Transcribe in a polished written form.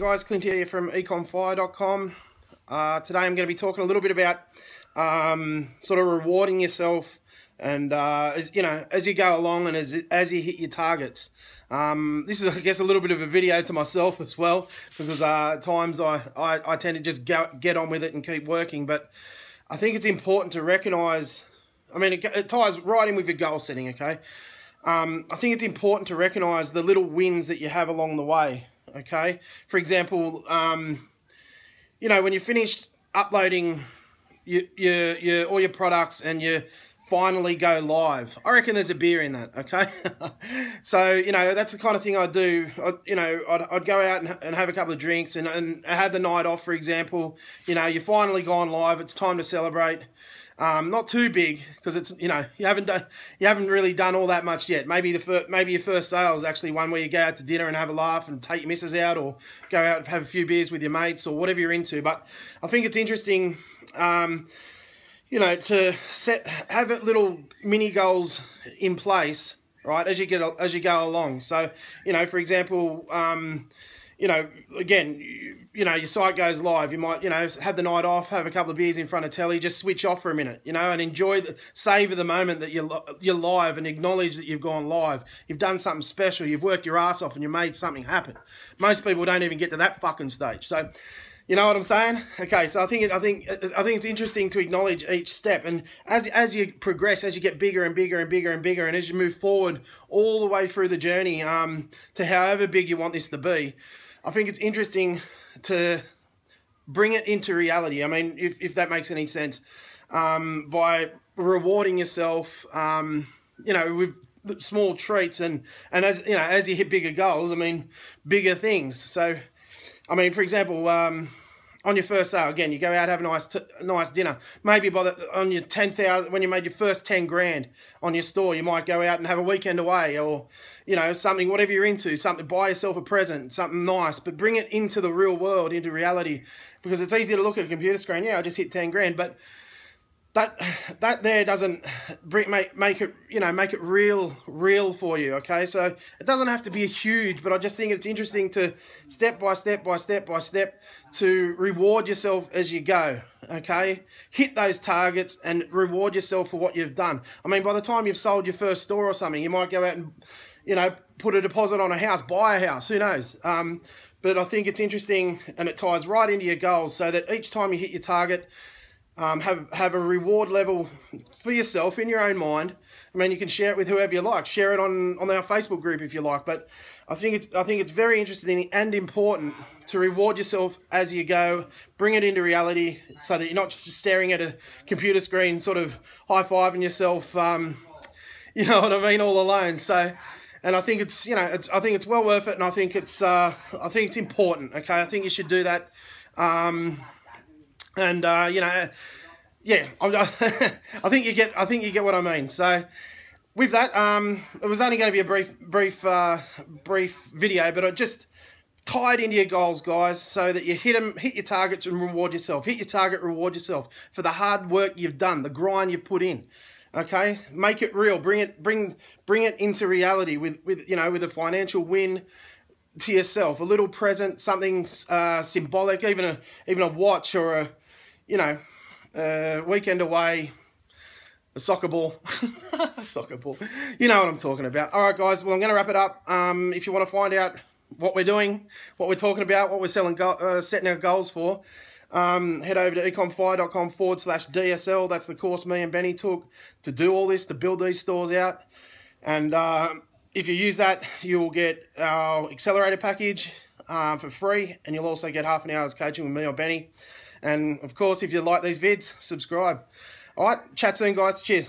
guys, Clint here from EcomFire.com. Today I'm going to be talking a little bit about sort of rewarding yourself and as you go along and as you hit your targets. This is, I guess, a little bit of a video to myself as well, because at times I tend to just get on with it and keep working. But I think it's important to recognise, I mean, it ties right in with your goal setting, okay? I think it's important to recognise the little wins that you have along the way, okay? For example, when you're finished uploading all your products and you finally go live, I reckon there's a beer in that, okay? So, that's the kind of thing I'd do. I'd go out and have a couple of drinks and have the night off, for example. You've finally gone live, it's time to celebrate. Not too big, because it's you haven't really done all that much yet. Maybe your first sale is actually one where you go out to dinner and have a laugh and take your missus out, or go out and have a few beers with your mates, or whatever you're into. But I think it's interesting, to have little mini goals in place, right, as you go along. So, for example, again, your site goes live. You might, have the night off, have a couple of beers in front of telly, just switch off for a minute, and enjoy savor the moment that you're live, and acknowledge that you've gone live. You've done something special. You've worked your ass off and you made something happen. Most people don't even get to that fucking stage. So, you know what I'm saying? Okay, so I think it's interesting to acknowledge each step, and as you progress, as you get bigger and bigger and bigger and bigger, and as you move forward all the way through the journey to however big you want this to be, I think it's interesting to bring it into reality. I mean, if that makes any sense, by rewarding yourself, with small treats, and as you hit bigger goals, I mean, bigger things. So, I mean, for example, on your first sale, again, you go out, have a nice dinner. Maybe on your 10,000, when you made your first 10 grand on your store, you might go out and have a weekend away, or something, whatever you're into, something, buy yourself a present, something nice, but bring it into the real world, into reality, because it's easy to look at a computer screen. Yeah, I just hit 10 grand, but that there doesn't make it real for you, okay? So it doesn't have to be huge, but I just think it's interesting to step by step to reward yourself as you go, okay? Hit those targets and reward yourself for what you've done. I mean, by the time you've sold your first store or something, you might go out and put a deposit on a house, buy a house, who knows? But I think it's interesting, and it ties right into your goals, so that each time you hit your target, have a reward level for yourself in your own mind. I mean, you can share it with whoever you like. Share it on our Facebook group if you like. But I think it's very interesting and important to reward yourself as you go. Bring it into reality, so that you're not just staring at a computer screen, sort of high-fiving yourself. You know what I mean, all alone. So, and I think it's I think it's well worth it, and I think it's important. Okay, I think you should do that. Yeah, I think you get what I mean. So, with that, it was only going to be a brief video, but I just tied into your goals, guys, so that you hit your targets and reward yourself. Hit your target, reward yourself for the hard work you've done, the grind you've put in. Okay, make it real. Bring it into reality with a financial win to yourself, a little present, something symbolic, even a watch, or a weekend away, a soccer ball, soccer ball. You know what I'm talking about. All right, guys. Well, I'm going to wrap it up. If you want to find out what we're doing, what we're talking about, what we're setting our goals for, head over to EcomFire.com/DSL. That's the course me and Benny took to do all this, to build these stores out. And if you use that, you'll get our accelerator package for free, and you'll also get half an hour's coaching with me or Benny. And of course, if you like these vids, subscribe. All right, chat soon, guys. Cheers.